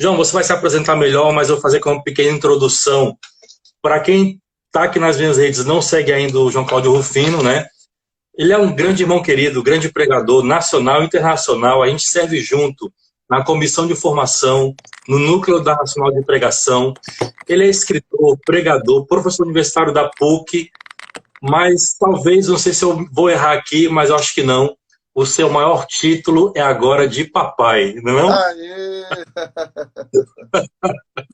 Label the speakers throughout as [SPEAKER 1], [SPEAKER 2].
[SPEAKER 1] João, você vai se apresentar melhor, mas eu vou fazer com uma pequena introdução. Para quem está aqui nas minhas redes, não segue ainda o João Cláudio Rufino, né? Ele é um grande irmão querido, grande pregador nacional e internacional. A gente serve junto na comissão de formação, no núcleo da Nacional de Pregação. Ele é escritor, pregador, professor universitário da PUC, mas talvez, não sei se eu vou errar aqui, mas eu acho que não. O seu maior título é agora de papai, não é?
[SPEAKER 2] Aê!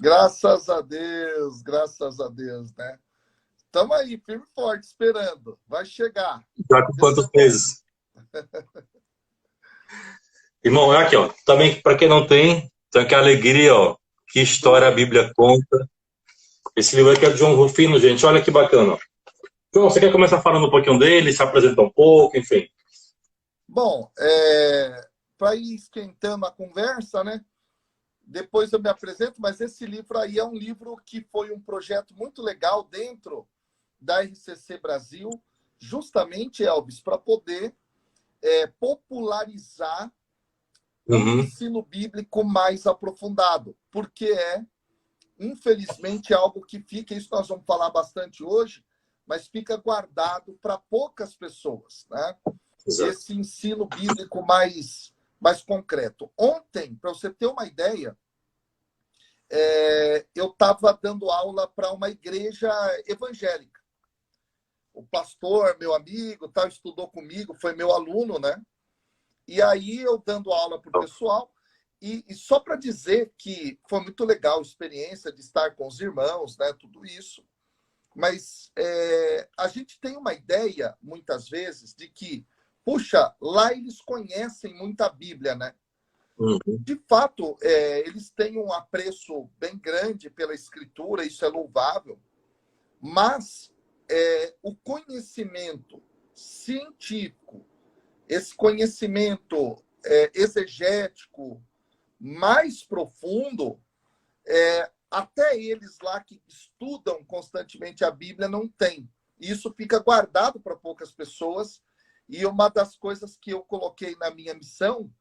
[SPEAKER 2] Graças a Deus, né? Estamos aí, firme e forte, esperando. Vai chegar.
[SPEAKER 1] Já com
[SPEAKER 2] Vai
[SPEAKER 1] quantos
[SPEAKER 2] ser bom.
[SPEAKER 1] meses? Irmão, é aqui, ó. Também, para quem não tem, então que alegria, ó. Que história a
[SPEAKER 2] Boa.
[SPEAKER 1] Bíblia conta. Esse livro aqui é do João Rufino, gente. Olha que bacana. João, você quer começar falando um pouquinho dele, se apresentar um pouco, enfim.
[SPEAKER 2] Bom, para ir esquentando a conversa, né? Depois eu me apresento, mas esse livro aí é um livro que foi um projeto muito legal dentro da RCC Brasil, justamente, Elvis, para poder popularizar um
[SPEAKER 1] Uhum.
[SPEAKER 2] ensino bíblico mais aprofundado, porque infelizmente, algo que fica, isso nós vamos falar bastante hoje, mas fica guardado para poucas pessoas, né?
[SPEAKER 1] Exato.
[SPEAKER 2] Esse ensino bíblico mais concreto. Ontem, para você ter uma ideia, eu estava dando aula para uma igreja evangélica. O pastor, meu amigo, tal, estudou comigo, foi meu aluno, né? E aí eu dando aula para o pessoal, e só para dizer que foi muito legal a experiência de estar com os irmãos, né? Tudo isso. Mas a gente tem uma ideia, muitas vezes, de que, puxa, lá eles conhecem muito a Bíblia, né?
[SPEAKER 1] Uhum.
[SPEAKER 2] De fato, eles têm um apreço bem grande pela Escritura, isso é louvável, mas o conhecimento científico, esse conhecimento exegético mais profundo, até eles lá que estudam constantemente a Bíblia não têm. Isso fica guardado para poucas pessoas, e uma das coisas que eu coloquei na minha missão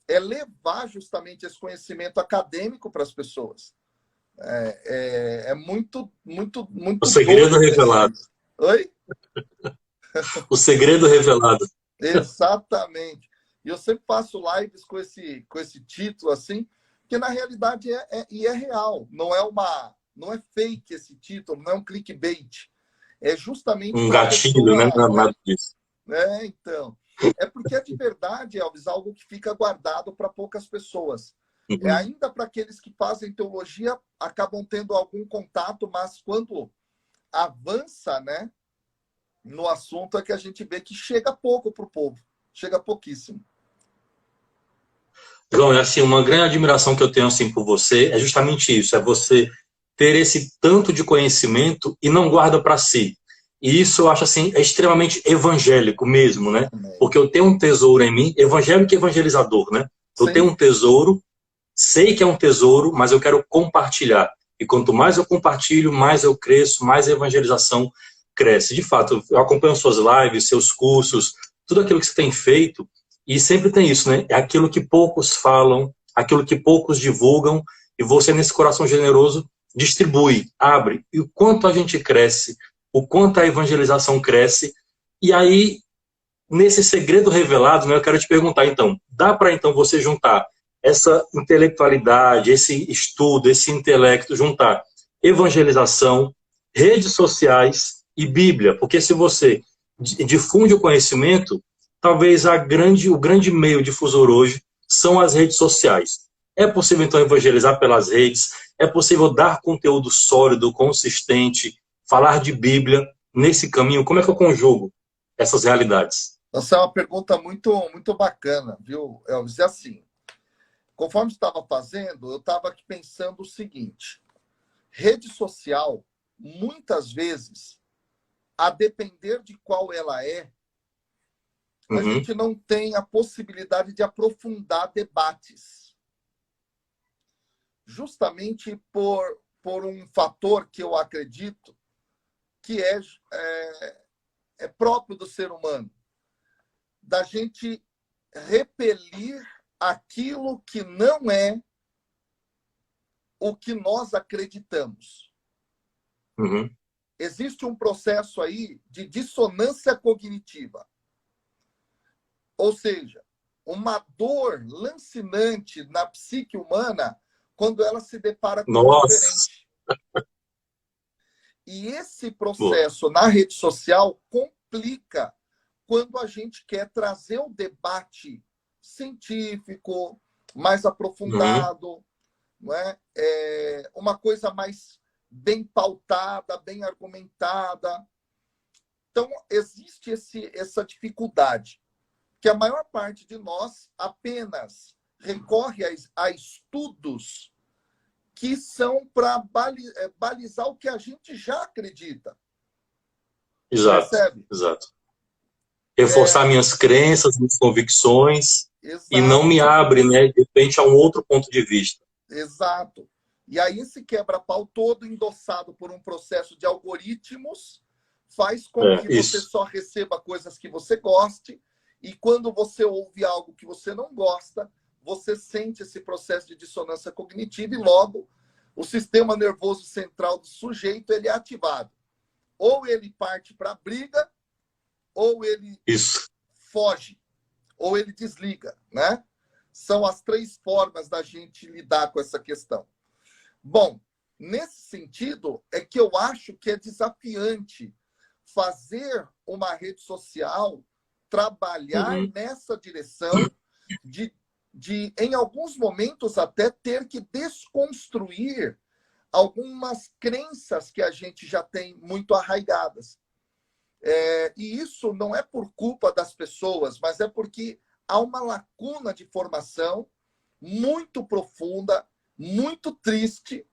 [SPEAKER 2] é levar justamente esse conhecimento acadêmico para as pessoas. É muito, muito,
[SPEAKER 1] O
[SPEAKER 2] muito
[SPEAKER 1] segredo
[SPEAKER 2] doido isso.
[SPEAKER 1] revelado.
[SPEAKER 2] Oi?
[SPEAKER 1] O segredo revelado.
[SPEAKER 2] Exatamente. E eu sempre faço lives com esse título assim, que na realidade é real. Não é fake esse título, não é um clickbait. É justamente
[SPEAKER 1] Um
[SPEAKER 2] para a
[SPEAKER 1] gatilho, né?
[SPEAKER 2] pessoa.
[SPEAKER 1] Não é nada disso.
[SPEAKER 2] Então. É porque é de verdade, Elvis, algo que fica guardado para poucas pessoas.
[SPEAKER 1] Uhum.
[SPEAKER 2] Ainda para aqueles que fazem teologia, acabam tendo algum contato, mas quando avança, né, no assunto, é que a gente vê que chega pouco para o povo. Chega pouquíssimo.
[SPEAKER 1] João, é assim, uma grande admiração que eu tenho assim por você é justamente isso, é você ter esse tanto de conhecimento e não guarda para si. E isso eu acho assim é extremamente evangélico mesmo, né?
[SPEAKER 2] Amém.
[SPEAKER 1] Porque eu tenho um tesouro em mim, evangélico e evangelizador, né? Eu tenho
[SPEAKER 2] Sim,
[SPEAKER 1] um tesouro, sei que é um tesouro, mas eu quero compartilhar. E quanto mais eu compartilho, mais eu cresço, mais a evangelização cresce. De fato, eu acompanho suas lives, seus cursos, tudo aquilo que você tem feito, e sempre tem isso, né? É aquilo que poucos falam, aquilo que poucos divulgam, e você, nesse coração generoso, distribui, abre. E o quanto a gente cresce, o quanto a evangelização cresce. E aí, nesse segredo revelado, né, eu quero te perguntar, então, dá para então você juntar essa intelectualidade, esse estudo, esse intelecto, juntar evangelização, redes sociais e Bíblia? Porque se você difunde o conhecimento, talvez o grande meio difusor hoje são as redes sociais. É possível, então, evangelizar pelas redes? É possível dar conteúdo sólido, consistente, falar de Bíblia nesse caminho? Como é que eu conjugo essas realidades?
[SPEAKER 2] essa é uma pergunta muito, muito bacana, viu, Elvis? É assim, conforme estava fazendo, eu estava aqui pensando o seguinte: rede social, muitas vezes, a depender de qual ela a
[SPEAKER 1] Uhum,
[SPEAKER 2] gente não tem a possibilidade de aprofundar debates, justamente por um fator que eu acredito que é próprio do ser humano, da gente repelir aquilo que não é o que nós acreditamos.
[SPEAKER 1] Uhum.
[SPEAKER 2] Existe um processo aí de dissonância cognitiva. Ou seja, uma dor lancinante na psique humana quando ela se depara com o
[SPEAKER 1] Nossa!
[SPEAKER 2] diferente. E esse
[SPEAKER 1] Boa.
[SPEAKER 2] processo na rede social complica quando a gente quer trazer um debate científico, mais
[SPEAKER 1] Uhum.
[SPEAKER 2] aprofundado, não é? Uma coisa mais bem pautada, bem argumentada. Então, existe essa dificuldade, que a maior parte de nós apenas recorre a estudos que são para balizar o que a gente já acredita.
[SPEAKER 1] Exato,
[SPEAKER 2] Percebe?
[SPEAKER 1] exato. Reforçar minhas crenças, minhas convicções e não me
[SPEAKER 2] Exato,
[SPEAKER 1] abre, né, de repente, a um outro ponto de vista.
[SPEAKER 2] exato. E aí esse quebra-pau todo endossado por um processo de algoritmos faz com que você
[SPEAKER 1] Isso.
[SPEAKER 2] só receba coisas que você goste, e quando você ouve algo que você não gosta, você sente esse processo de dissonância cognitiva e logo o sistema nervoso central do sujeito ele é ativado. Ou ele parte para a briga, ou ele
[SPEAKER 1] Isso.
[SPEAKER 2] foge, ou ele desliga, né? São as três formas da gente lidar com essa questão. Bom, nesse sentido, é que eu acho que é desafiante fazer uma rede social trabalhar
[SPEAKER 1] Uhum.
[SPEAKER 2] nessa direção em alguns momentos, até ter que desconstruir algumas crenças que a gente já tem muito arraigadas. E isso não é por culpa das pessoas, mas é porque há uma lacuna de formação muito profunda, muito triste,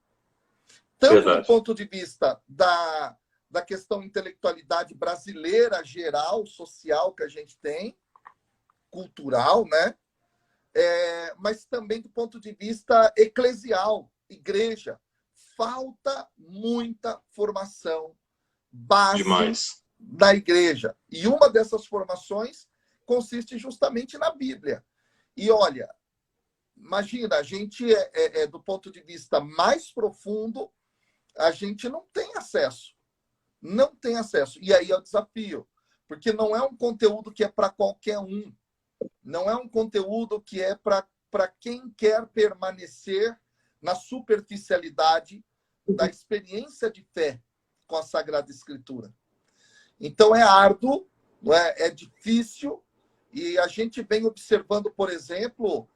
[SPEAKER 2] tanto do
[SPEAKER 1] Verdade.
[SPEAKER 2] ponto de vista da questão intelectualidade brasileira geral, social que a gente tem, cultural, né? Mas também do ponto de vista eclesial, igreja. Falta muita formação base
[SPEAKER 1] Demais.
[SPEAKER 2] da igreja. E uma dessas formações consiste justamente na Bíblia. E olha, imagina, a gente do ponto de vista mais profundo, a gente não tem acesso. Não tem acesso. E aí é o desafio. Porque não é um conteúdo que é para qualquer um. Não é um conteúdo que é para quem quer permanecer na superficialidade da experiência de fé com a Sagrada Escritura. Então é árduo, não é difícil, e a gente vem observando, por exemplo,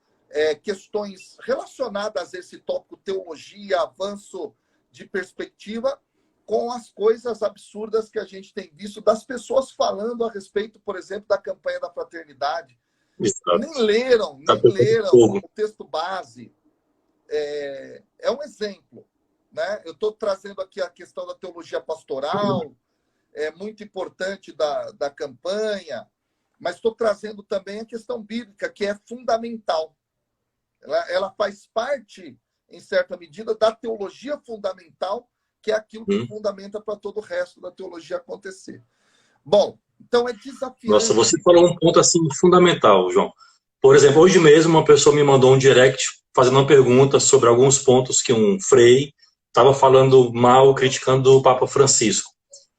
[SPEAKER 2] questões relacionadas a esse tópico teologia, avanço de perspectiva, com as coisas absurdas que a gente tem visto das pessoas falando a respeito, por exemplo, da campanha da fraternidade. Nem
[SPEAKER 1] Exato.
[SPEAKER 2] leram,
[SPEAKER 1] Tá
[SPEAKER 2] nem
[SPEAKER 1] pegando
[SPEAKER 2] leram
[SPEAKER 1] fogo.
[SPEAKER 2] o texto base. É um exemplo, né? Eu estou trazendo aqui a questão da teologia pastoral, é muito importante da campanha, mas estou trazendo também a questão bíblica, que é fundamental. Ela faz parte, em certa medida, da teologia fundamental, que é aquilo que
[SPEAKER 1] Uhum.
[SPEAKER 2] fundamenta para todo o resto da teologia acontecer. Bom, então é
[SPEAKER 1] Nossa, você
[SPEAKER 2] desafiante.
[SPEAKER 1] falou um ponto assim fundamental, João. Por exemplo, hoje mesmo uma pessoa me mandou um direct fazendo uma pergunta sobre alguns pontos que um frei estava falando mal, criticando o Papa Francisco.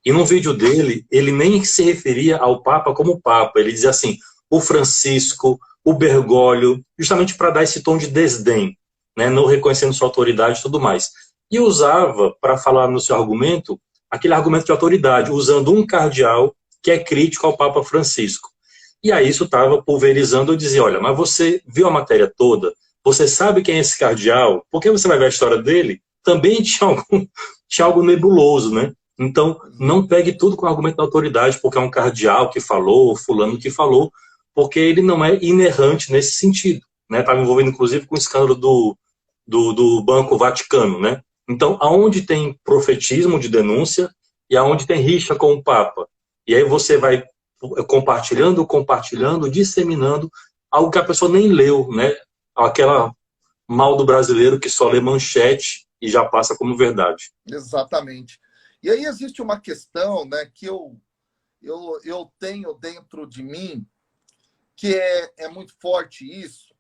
[SPEAKER 1] E no vídeo dele, ele nem se referia ao Papa como Papa. Ele dizia assim, o Francisco, o Bergoglio, justamente para dar esse tom de desdém, né, não reconhecendo sua autoridade e tudo mais. E usava, para falar no seu argumento, aquele argumento de autoridade, usando um cardeal que é crítico ao Papa Francisco. E aí isso estava pulverizando. Eu dizia, olha, mas você viu a matéria toda? Você sabe quem é esse cardeal? Por que você vai ver a história dele? Também tinha algo nebuloso, né? Então, não pegue tudo com argumento da autoridade, porque é um cardeal que falou, fulano que falou, porque ele não é inerrante nesse sentido. Estava envolvido, inclusive, com o escândalo do Banco Vaticano. Né? Então, aonde tem profetismo de denúncia e aonde tem rixa com o Papa. E aí você vai compartilhando, compartilhando, disseminando algo que a pessoa nem leu, né? Aquela mal do brasileiro que só lê manchete e já passa como verdade.
[SPEAKER 2] Exatamente. E aí existe uma questão, né, que eu tenho dentro de mim, que é muito forte isso.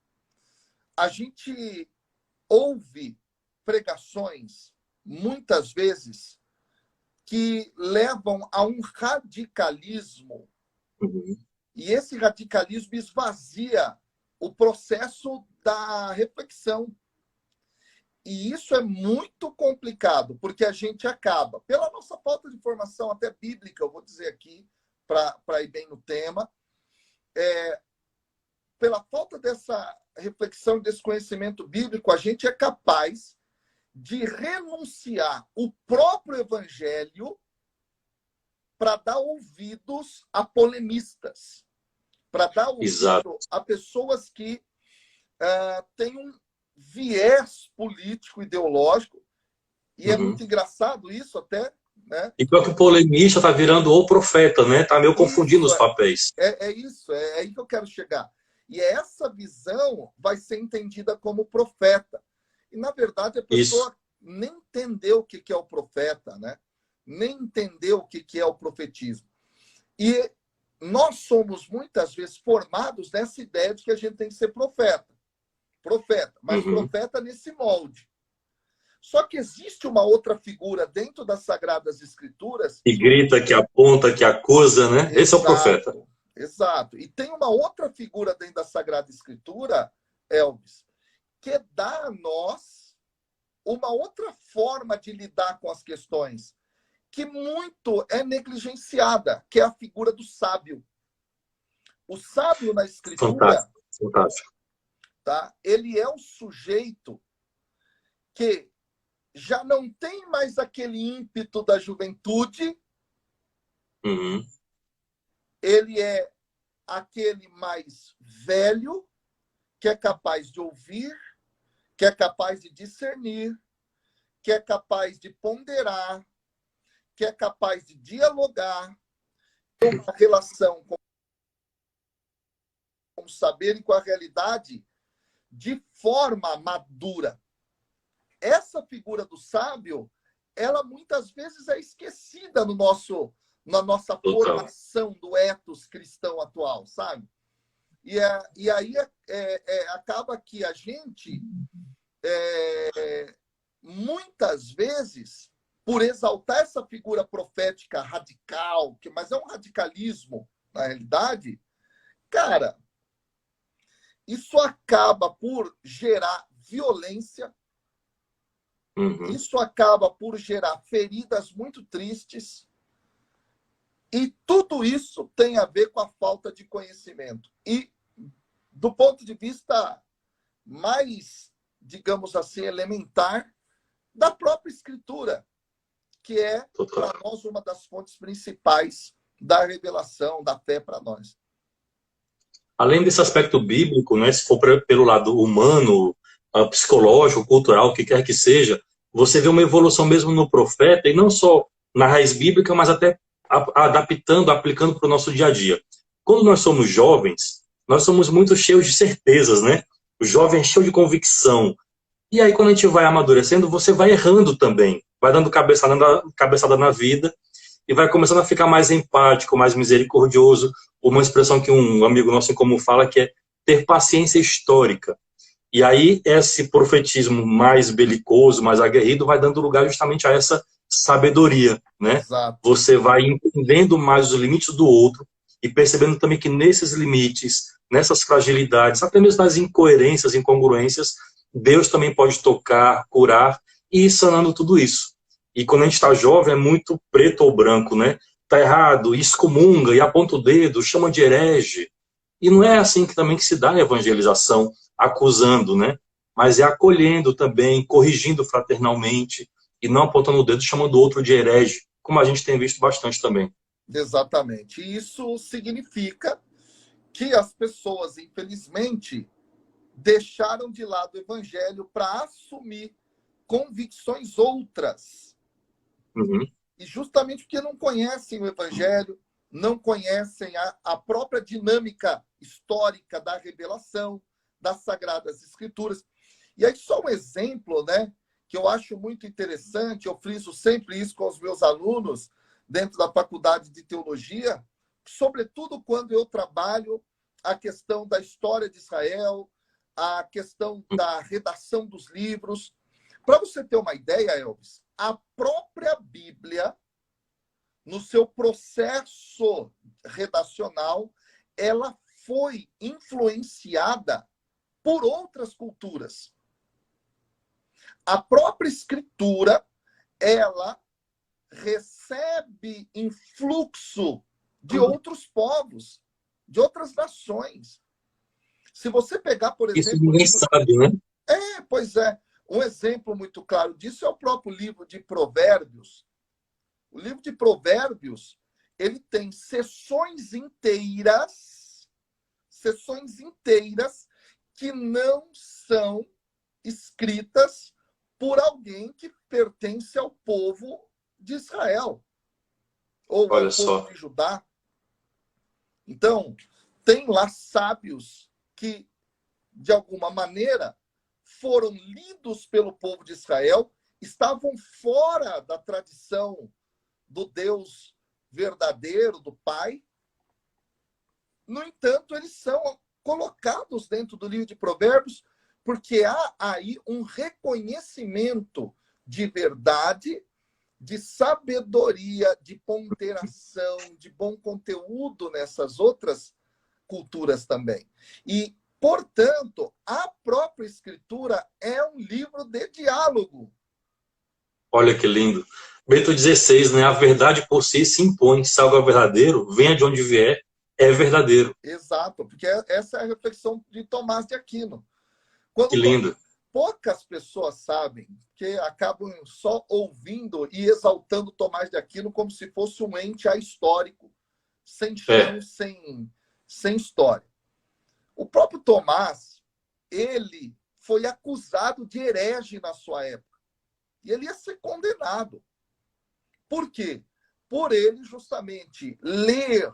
[SPEAKER 2] A gente ouve pregações, muitas vezes, que levam a um radicalismo.
[SPEAKER 1] Uhum.
[SPEAKER 2] E esse radicalismo esvazia o processo da reflexão. E isso é muito complicado, porque a gente acaba, pela nossa falta de formação, até bíblica, eu vou dizer aqui, para ir bem no tema, pela falta dessa reflexão, desse conhecimento bíblico, a gente é capaz de renunciar o próprio evangelho para dar ouvidos a polemistas, para dar
[SPEAKER 1] Exato.
[SPEAKER 2] ouvido a pessoas que têm um viés político, ideológico, e é muito engraçado isso até, né?
[SPEAKER 1] E pior que o polemista está virando o profeta, né? Está meio confundindo os papéis.
[SPEAKER 2] Isso, é aí que eu quero chegar. E essa visão vai ser entendida como profeta. E, na verdade, a pessoa
[SPEAKER 1] Isso.
[SPEAKER 2] nem entendeu o que é o profeta, né? Nem entendeu o que é o profetismo. E nós somos, muitas vezes, formados nessa ideia de que a gente tem que ser profeta. Profeta, mas profeta nesse molde. Só que existe uma outra figura dentro das Sagradas Escrituras...
[SPEAKER 1] Que grita, que aponta, que acusa, né?
[SPEAKER 2] Exato,
[SPEAKER 1] esse é o profeta.
[SPEAKER 2] Exato. E tem uma outra figura dentro da Sagrada Escritura, Elvis, que dá a nós uma outra forma de lidar com as questões, que muito é negligenciada, que é a figura do sábio. O sábio na Escritura,
[SPEAKER 1] Fantástico, fantástico.
[SPEAKER 2] tá? Ele é o sujeito que já não tem mais aquele ímpeto da juventude, ele é aquele mais velho, que é capaz de ouvir, que é capaz de discernir, que é capaz de ponderar, que é capaz de dialogar, ter uma relação com o saber e com a realidade de forma madura. Essa figura do sábio, ela muitas vezes é esquecida na nossa formação do ethos cristão atual, sabe? E aí acaba que a gente, muitas vezes, por exaltar essa figura profética radical, mas é um radicalismo, na realidade, cara, isso acaba por gerar violência, isso acaba por gerar feridas muito tristes, e tudo isso tem a ver com a falta de conhecimento. E, do ponto de vista mais, digamos assim, elementar, da própria Escritura, que é, para nós, uma das fontes principais da revelação, da fé para nós.
[SPEAKER 1] Além desse aspecto bíblico, né, se for pelo lado humano, psicológico, cultural, o que quer que seja, você vê uma evolução mesmo no profeta, e não só na raiz bíblica, mas até adaptando, aplicando para o nosso dia a dia. Quando nós somos jovens, nós somos muito cheios de certezas, né? O jovem é cheio de convicção. E aí, quando a gente vai amadurecendo, você vai errando também, vai dando cabeçada na vida e vai começando a ficar mais empático, mais misericordioso. Uma expressão que um amigo nosso em comum fala, que é ter paciência histórica. E aí, esse profetismo mais belicoso, mais aguerrido, vai dando lugar justamente a essa sabedoria, né?
[SPEAKER 2] Exato.
[SPEAKER 1] Você vai entendendo mais os limites do outro e percebendo também que nesses limites, nessas fragilidades, até mesmo nas incoerências, incongruências, Deus também pode tocar, curar e ir sanando tudo isso. E quando a gente está jovem, é muito preto ou branco, né? Tá errado, excomunga, e aponta o dedo, chama de herege. E não é assim que também que se dá a evangelização, acusando, né? Mas é acolhendo também, corrigindo fraternalmente, e não apontando o dedo, chamando o outro de herege, como a gente tem visto bastante também.
[SPEAKER 2] Exatamente. E isso significa que as pessoas, infelizmente, deixaram de lado o evangelho para assumir convicções outras. E justamente porque não conhecem o evangelho, não conhecem a própria dinâmica histórica da revelação, das Sagradas Escrituras. E aí só um exemplo, né, que eu acho muito interessante, eu friso sempre isso com os meus alunos dentro da faculdade de teologia, sobretudo quando eu trabalho a questão da história de Israel, a questão da redação dos livros. Para você ter uma ideia, Elvis, a própria Bíblia, no seu processo redacional, ela foi influenciada por outras culturas. A própria escritura, ela recebe influxo de outros povos, de outras nações. Se você pegar, por
[SPEAKER 1] Isso
[SPEAKER 2] exemplo...
[SPEAKER 1] ninguém sabe, né?
[SPEAKER 2] Pois é. Um exemplo muito claro disso é o próprio livro de Provérbios. O livro de Provérbios, ele tem sessões inteiras que não são escritas por alguém que pertence ao povo de Israel ou ao
[SPEAKER 1] Olha
[SPEAKER 2] povo
[SPEAKER 1] só.
[SPEAKER 2] de Judá. Então, tem lá sábios que, de alguma maneira, foram lidos pelo povo de Israel, estavam fora da tradição do Deus verdadeiro, do Pai. No entanto, eles são colocados dentro do livro de Provérbios porque há aí um reconhecimento de verdade, de sabedoria, de ponderação, de bom conteúdo nessas outras culturas também. E, portanto, a própria Escritura é um livro de diálogo.
[SPEAKER 1] Olha que lindo. Bento XVI, né? A verdade por si se impõe, salvo o verdadeiro, venha de onde vier, é verdadeiro.
[SPEAKER 2] Exato, porque essa é a reflexão de Tomás de Aquino.
[SPEAKER 1] Que lindo.
[SPEAKER 2] Poucas pessoas sabem, que acabam só ouvindo e exaltando Tomás de Aquino como se fosse um ente ahistórico, sem chão, sem história. O próprio Tomás, ele foi acusado de herege na sua época. E ele ia ser condenado. Por quê? Por ele justamente ler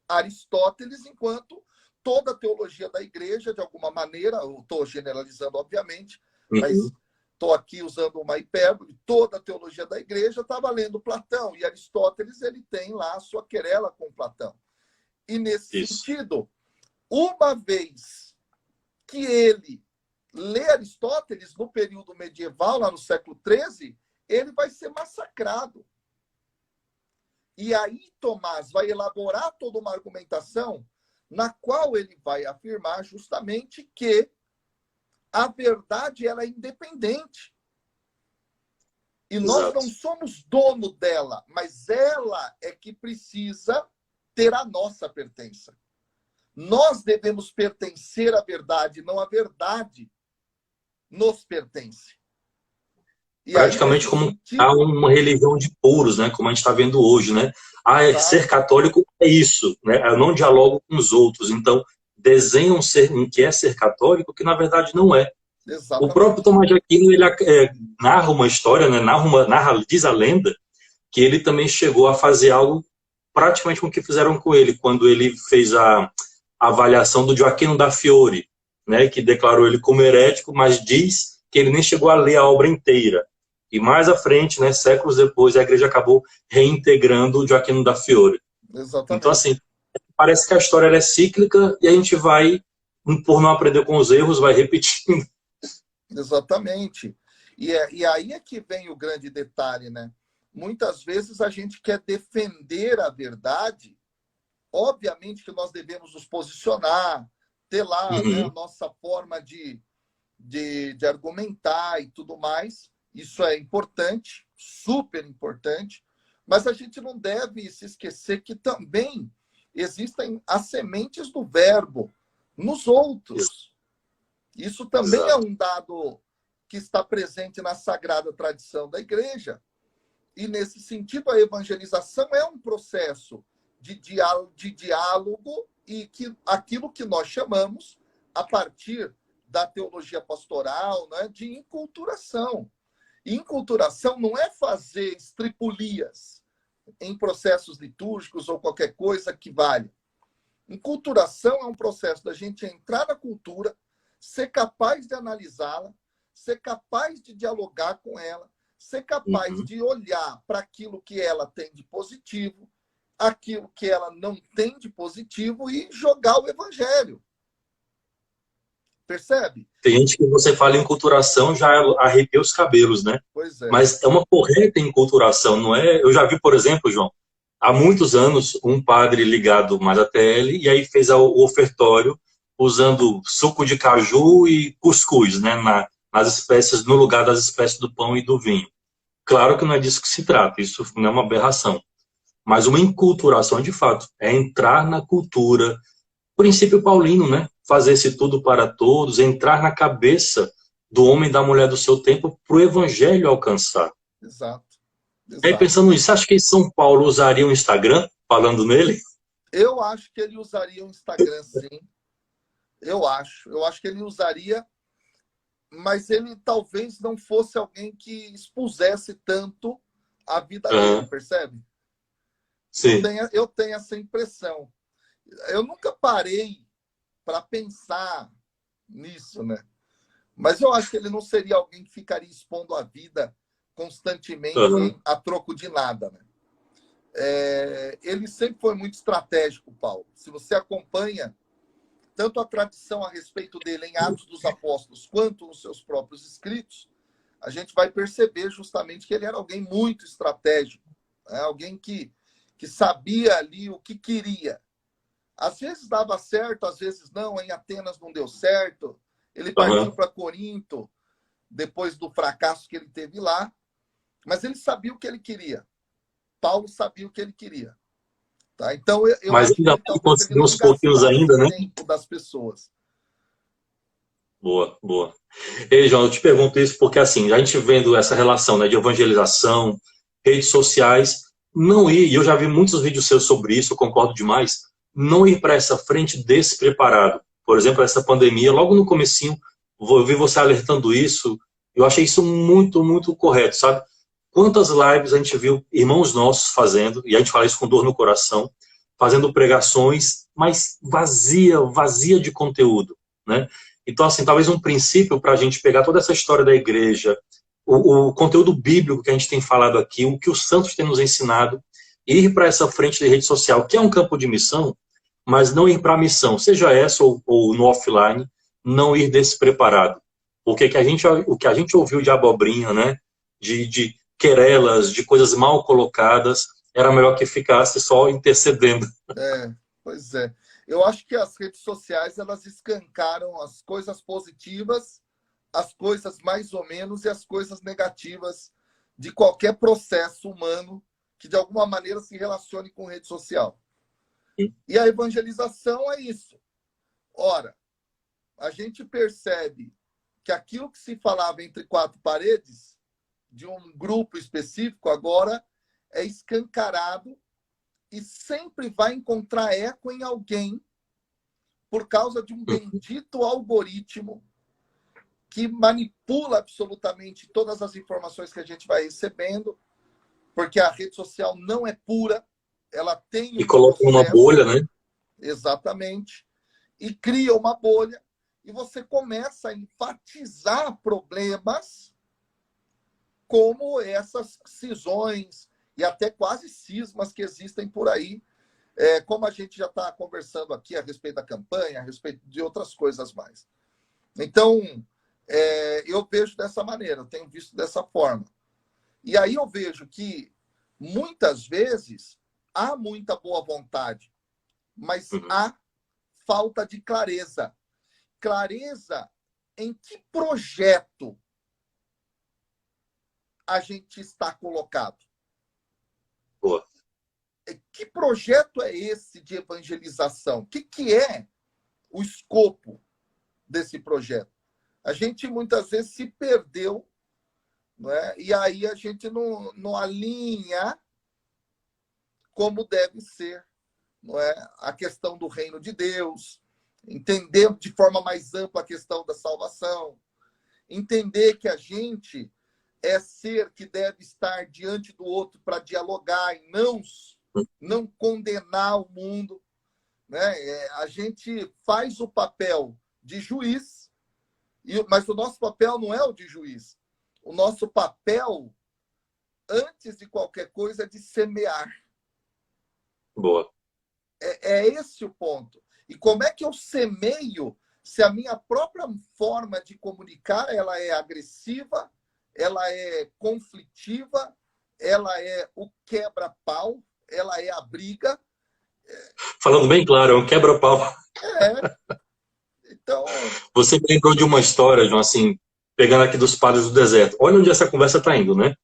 [SPEAKER 2] Aristóteles enquanto toda a teologia da igreja, de alguma maneira, eu estou generalizando, obviamente, mas estou aqui usando uma hipérbole, toda a teologia da igreja estava lendo Platão, e Aristóteles ele tem lá a sua querela com Platão. E nesse sentido, uma vez que ele lê Aristóteles no período medieval, lá no século XIII, ele vai ser massacrado. E aí Tomás vai elaborar toda uma argumentação na qual ele vai afirmar justamente que a verdade ela é independente. E nós não somos dono dela, mas ela é que precisa ter a nossa pertença. Nós devemos pertencer à verdade, não a verdade nos pertence. E
[SPEAKER 1] praticamente
[SPEAKER 2] aí,
[SPEAKER 1] como uma religião de puros, né? Como a gente está vendo hoje, né? Ser católico é isso, né? Eu não dialogo com os outros. Então, desenham um que é ser católico, que na verdade não é.
[SPEAKER 2] Exatamente.
[SPEAKER 1] O próprio Tomás de Aquino, ele narra uma história, né? Diz a lenda, que ele também chegou a fazer algo praticamente com o que fizeram com ele, quando ele fez a avaliação do Gioacchino da Fiore, né? Que declarou ele como herético, mas diz que ele nem chegou a ler a obra inteira. E mais à frente, né, séculos depois, a igreja acabou reintegrando o Gioacchino da Fiore.
[SPEAKER 2] Exatamente.
[SPEAKER 1] Então, assim, parece que a história é cíclica e a gente vai, por não aprender com os erros, vai repetindo.
[SPEAKER 2] Exatamente. E aí é que vem o grande detalhe, né? Muitas vezes a gente quer defender a verdade. Obviamente que nós devemos nos posicionar, ter lá né, a nossa forma de argumentar e tudo mais. Isso é importante, super importante, mas a gente não deve se esquecer que também existem as sementes do verbo nos outros. Isso também é um dado que está presente na sagrada tradição da igreja. E, nesse sentido, a evangelização é um processo de diálogo e aquilo que nós chamamos, a partir da teologia pastoral, né, de enculturação. E enculturação não é fazer estripulias em processos litúrgicos ou qualquer coisa que valha. Enculturação é um processo da gente entrar na cultura, ser capaz de analisá-la, ser capaz de dialogar com ela, ser capaz de olhar para aquilo que ela tem de positivo, aquilo que ela não tem de positivo e jogar o evangelho. Percebe?
[SPEAKER 1] Tem gente que você fala em enculturação, já arrepia os cabelos, né?
[SPEAKER 2] Pois é.
[SPEAKER 1] Mas é uma correta enculturação, não é? Eu já vi, por exemplo, João, há muitos anos, um padre ligado mais à TL, e aí fez o ofertório usando suco de caju e cuscuz, né? Nas espécies, no lugar das espécies do pão e do vinho. Claro que não é disso que se trata, isso não é uma aberração. Mas uma enculturação, de fato, é entrar na cultura, princípio paulino, né? Fazer-se tudo para todos, entrar na cabeça do homem e da mulher do seu tempo para o evangelho alcançar.
[SPEAKER 2] Exato.
[SPEAKER 1] Aí
[SPEAKER 2] Exato.
[SPEAKER 1] pensando nisso, acho que São Paulo usaria o Instagram, falando nele?
[SPEAKER 2] Eu acho que ele usaria o Instagram, sim. Eu acho. Eu acho que ele usaria, mas ele talvez não fosse alguém que expusesse tanto a vida dele, percebe?
[SPEAKER 1] Sim.
[SPEAKER 2] Eu tenho essa impressão. Eu nunca parei para pensar nisso, né? Mas eu acho que ele não seria alguém que ficaria expondo a vida constantemente a troco de nada, né? Ele sempre foi muito estratégico, Paulo. Se você acompanha tanto a tradição a respeito dele em Atos dos Apóstolos quanto nos seus próprios escritos, a gente vai perceber justamente que ele era alguém muito estratégico, né? Alguém que sabia ali o que queria. Às vezes dava certo, às vezes não. Em Atenas não deu certo. Ele partiu para Corinto depois do fracasso que ele teve lá, mas ele sabia o que ele queria. Paulo sabia o que ele queria. Tá? Então, eu
[SPEAKER 1] Mas
[SPEAKER 2] acho que
[SPEAKER 1] ainda
[SPEAKER 2] ele talvez ele
[SPEAKER 1] conseguiu
[SPEAKER 2] não
[SPEAKER 1] uns pouquinhos
[SPEAKER 2] gastasse
[SPEAKER 1] ainda, né?
[SPEAKER 2] tempo das pessoas.
[SPEAKER 1] Boa, boa. Ei, João, eu te pergunto isso porque, assim, a gente vendo essa relação, né, de evangelização, redes sociais, não ir, e eu já vi muitos vídeos seus sobre isso, eu concordo demais, não ir para essa frente despreparado. Por exemplo, essa pandemia, logo no comecinho, eu vi você alertando isso, eu achei isso muito, muito correto, sabe? Quantas lives a gente viu irmãos nossos fazendo, e a gente fala isso com dor no coração, fazendo pregações, mas vazia de conteúdo, né? Então, assim, talvez um princípio para a gente pegar toda essa história da igreja, o conteúdo bíblico que a gente tem falado aqui, o que os santos têm nos ensinado, ir para essa frente de rede social, que é um campo de missão, mas não ir para a missão, seja essa ou no offline, não ir despreparado. Porque o que a gente ouviu de abobrinha, né, de querelas, de coisas mal colocadas, era melhor que ficasse só intercedendo.
[SPEAKER 2] Pois é. Eu acho que as redes sociais elas escancaram as coisas positivas, as coisas mais ou menos e as coisas negativas de qualquer processo humano que de alguma maneira se relacione com rede social. E a evangelização é isso. Ora, a gente percebe que aquilo que se falava entre quatro paredes de um grupo específico agora é escancarado e sempre vai encontrar eco em alguém por causa de um bendito algoritmo que manipula absolutamente todas as informações que a gente vai recebendo, porque a rede social não é pura, ela tem
[SPEAKER 1] E
[SPEAKER 2] um
[SPEAKER 1] coloca uma
[SPEAKER 2] processo,
[SPEAKER 1] bolha, né?
[SPEAKER 2] exatamente, e cria uma bolha, e você começa a enfatizar problemas como essas cisões e até quase cismas que existem por aí, como a gente já está conversando aqui a respeito da campanha, a respeito de outras coisas mais. Então, eu vejo dessa maneira, eu tenho visto dessa forma. E aí eu vejo que, muitas vezes, há muita boa vontade, mas há falta de clareza. Clareza em que projeto a gente está colocado.
[SPEAKER 1] Boa.
[SPEAKER 2] Que projeto é esse de evangelização? O que é o escopo desse projeto? A gente muitas vezes se perdeu, não é? E aí a gente não alinha como deve ser, não é? A questão do reino de Deus, entender de forma mais ampla a questão da salvação, entender que a gente é ser que deve estar diante do outro para dialogar e não condenar o mundo, né? A gente faz o papel de juiz, mas o nosso papel não é o de juiz. O nosso papel, antes de qualquer coisa, é de semear.
[SPEAKER 1] Boa.
[SPEAKER 2] É esse o ponto. E como é que eu semeio se a minha própria forma de comunicar ela é agressiva, ela é conflitiva, ela é o quebra-pau, ela é a briga.
[SPEAKER 1] Falando bem claro, é um quebra-pau.
[SPEAKER 2] É, então...
[SPEAKER 1] Você me lembrou de uma história, João, assim, pegando aqui dos Padres do Deserto. Olha onde essa conversa está indo, né?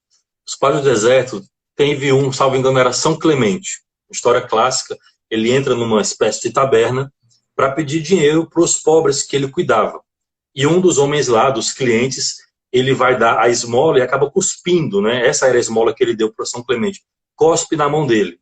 [SPEAKER 1] Os Padres do Deserto, teve um, salvo engano, era São Clemente. História clássica. Ele entra numa espécie de taberna para pedir dinheiro para os pobres que ele cuidava. E um dos homens lá, dos clientes, ele vai dar a esmola e acaba cuspindo, né? Essa era a esmola que ele deu para São Clemente. Cospe na mão dele.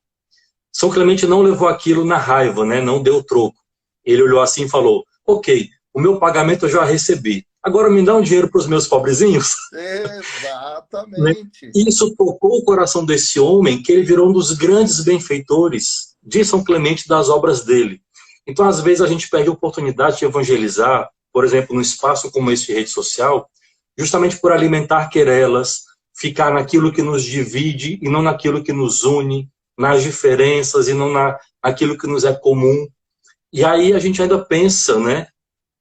[SPEAKER 1] São Clemente não levou aquilo na raiva, né? Não deu troco. Ele olhou assim e falou: ok, o meu pagamento eu já recebi. Agora me dá um dinheiro para os meus pobrezinhos.
[SPEAKER 2] Exatamente.
[SPEAKER 1] Isso tocou o coração desse homem, que ele virou um dos grandes benfeitores de São Clemente, das obras dele. Então, às vezes, a gente perde a oportunidade de evangelizar, por exemplo, num espaço como esse de rede social, justamente por alimentar querelas, ficar naquilo que nos divide e não naquilo que nos une, nas diferenças e não naquilo que nos é comum. E aí a gente ainda pensa, né,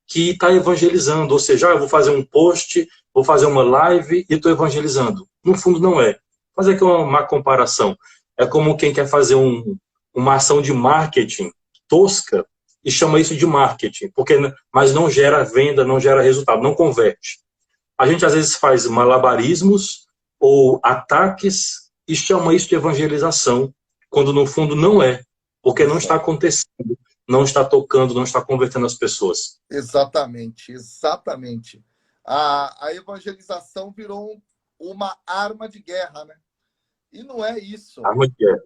[SPEAKER 1] que está evangelizando, ou seja, eu vou fazer um post, vou fazer uma live e estou evangelizando. No fundo, não é. Vou fazer aqui uma comparação. É como quem quer fazer uma ação de marketing tosca e chama isso de marketing, mas não gera venda, não gera resultado, não converte. A gente, às vezes, faz malabarismos ou ataques e chama isso de evangelização, quando, no fundo, não é, porque não está acontecendo, não está tocando, não está convertendo as pessoas.
[SPEAKER 2] Exatamente, exatamente. A evangelização virou uma arma de guerra, né? E não é isso.
[SPEAKER 1] Arma de guerra.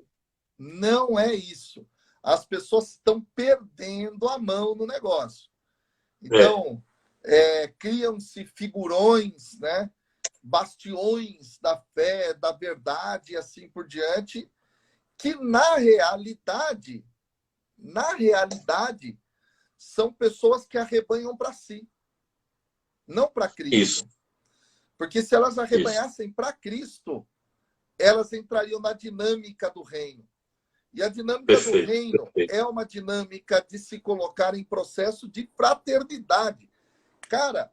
[SPEAKER 2] Não é isso. As pessoas estão perdendo a mão no negócio. Então, criam-se figurões, né? Bastiões da fé, da verdade e assim por diante, que na realidade, são pessoas que arrebanham para si, não para Cristo.
[SPEAKER 1] Isso.
[SPEAKER 2] Porque se elas arrebanhassem para Cristo, elas entrariam na dinâmica do reino. E a dinâmica do reino é uma dinâmica de se colocar em processo de fraternidade. Cara,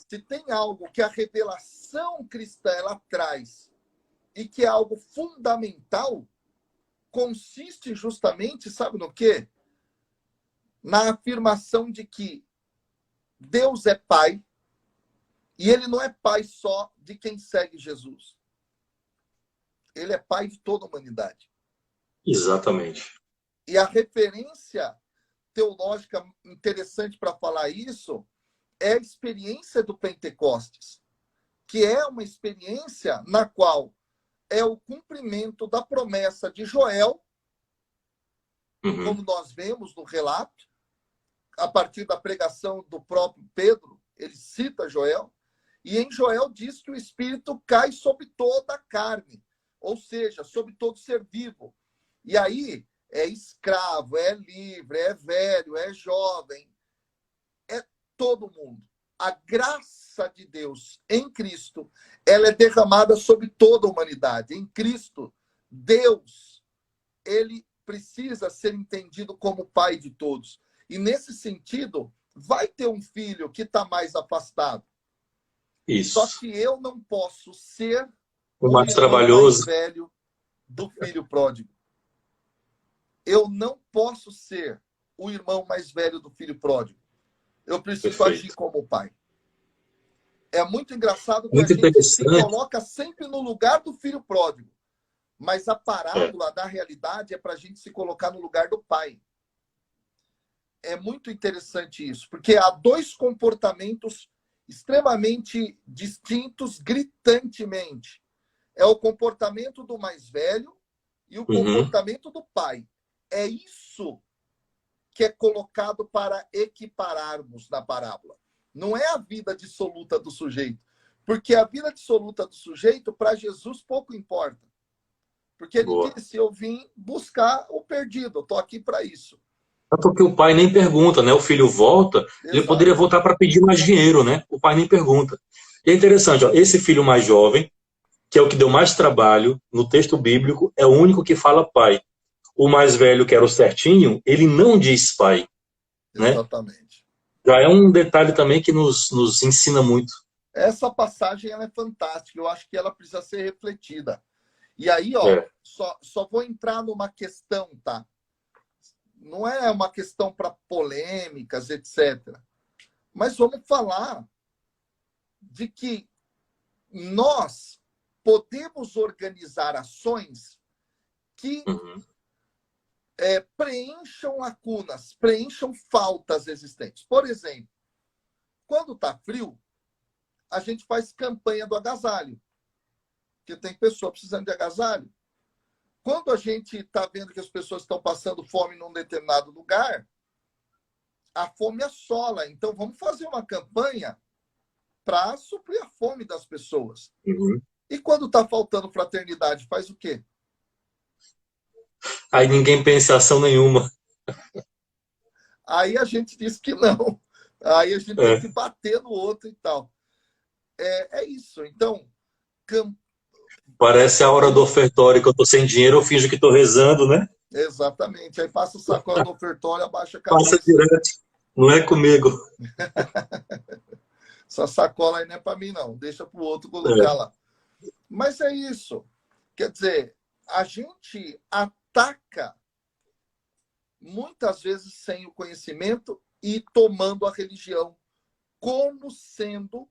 [SPEAKER 2] se tem algo que a revelação cristã ela traz e que é algo fundamental, consiste justamente, sabe no quê? Na afirmação de que Deus é Pai e Ele não é Pai só de quem segue Jesus. Ele é Pai de toda a humanidade.
[SPEAKER 1] Exatamente.
[SPEAKER 2] E a referência teológica interessante para falar isso é a experiência do Pentecostes, que é uma experiência na qual é o cumprimento da promessa de Joel, como nós vemos no relato, a partir da pregação do próprio Pedro, ele cita Joel, e em Joel diz que o Espírito cai sobre toda a carne, ou seja, sobre todo ser vivo. E aí é escravo, é livre, é velho, é jovem, é todo mundo. A graça de Deus em Cristo, ela é derramada sobre toda a humanidade. Em Cristo, Deus, ele precisa ser entendido como Pai de todos. E nesse sentido, vai ter um filho que está mais afastado.
[SPEAKER 1] Isso.
[SPEAKER 2] Só que eu não posso ser
[SPEAKER 1] o mais trabalhoso,
[SPEAKER 2] mais velho do filho pródigo. Eu não posso ser o irmão mais velho do filho pródigo. Eu preciso agir como pai. É muito engraçado que a gente se coloca sempre no lugar do filho pródigo. Mas a parábola da realidade é para a gente se colocar no lugar do pai. É muito interessante isso, porque há dois comportamentos extremamente distintos, gritantemente. É o comportamento do mais velho e o comportamento do pai. É isso que é colocado para equipararmos na parábola. Não é a vida dissoluta do sujeito. Porque a vida dissoluta do sujeito, para Jesus, pouco importa. Porque ele disse, eu vim buscar o perdido, eu estou aqui para isso.
[SPEAKER 1] Porque o pai nem pergunta, né? O filho volta, ele poderia voltar para pedir mais dinheiro, né? O pai nem pergunta. E é interessante, ó, esse filho mais jovem, que é o que deu mais trabalho no texto bíblico, é o único que fala pai. O mais velho, que era o certinho, ele não diz pai. Né?
[SPEAKER 2] Exatamente.
[SPEAKER 1] Já é um detalhe também que nos ensina muito.
[SPEAKER 2] Essa passagem ela é fantástica, eu acho que ela precisa ser refletida. E aí, ó,
[SPEAKER 1] É.
[SPEAKER 2] só vou entrar numa questão, tá? Não é uma questão para polêmicas, etc. Mas vamos falar de que nós podemos organizar ações que
[SPEAKER 1] Uhum.
[SPEAKER 2] preencham lacunas, preencham faltas existentes. Por exemplo, quando está frio, a gente faz campanha do agasalho, porque tem pessoa precisando de agasalho. Quando a gente está vendo que as pessoas estão passando fome num determinado lugar, a fome assola. Então, vamos fazer uma campanha para suprir a fome das pessoas.
[SPEAKER 1] Uhum.
[SPEAKER 2] E quando está faltando fraternidade, faz o quê?
[SPEAKER 1] Aí ninguém pensa em ação nenhuma.
[SPEAKER 2] Aí a gente diz que não. Aí a gente tem
[SPEAKER 1] É.
[SPEAKER 2] que bater no outro e tal. É isso. Então,
[SPEAKER 1] Parece a hora do ofertório que eu tô sem dinheiro, eu finjo que tô rezando, né?
[SPEAKER 2] exatamente. Aí passa o sacola do ofertório, abaixa a
[SPEAKER 1] Passa
[SPEAKER 2] cabeça.
[SPEAKER 1] direto. Não é comigo.
[SPEAKER 2] Essa sacola aí não é para mim, não. Deixa para o outro colocar
[SPEAKER 1] É.
[SPEAKER 2] lá. Mas é isso. Quer dizer, a gente ataca muitas vezes sem o conhecimento e tomando a religião como sendo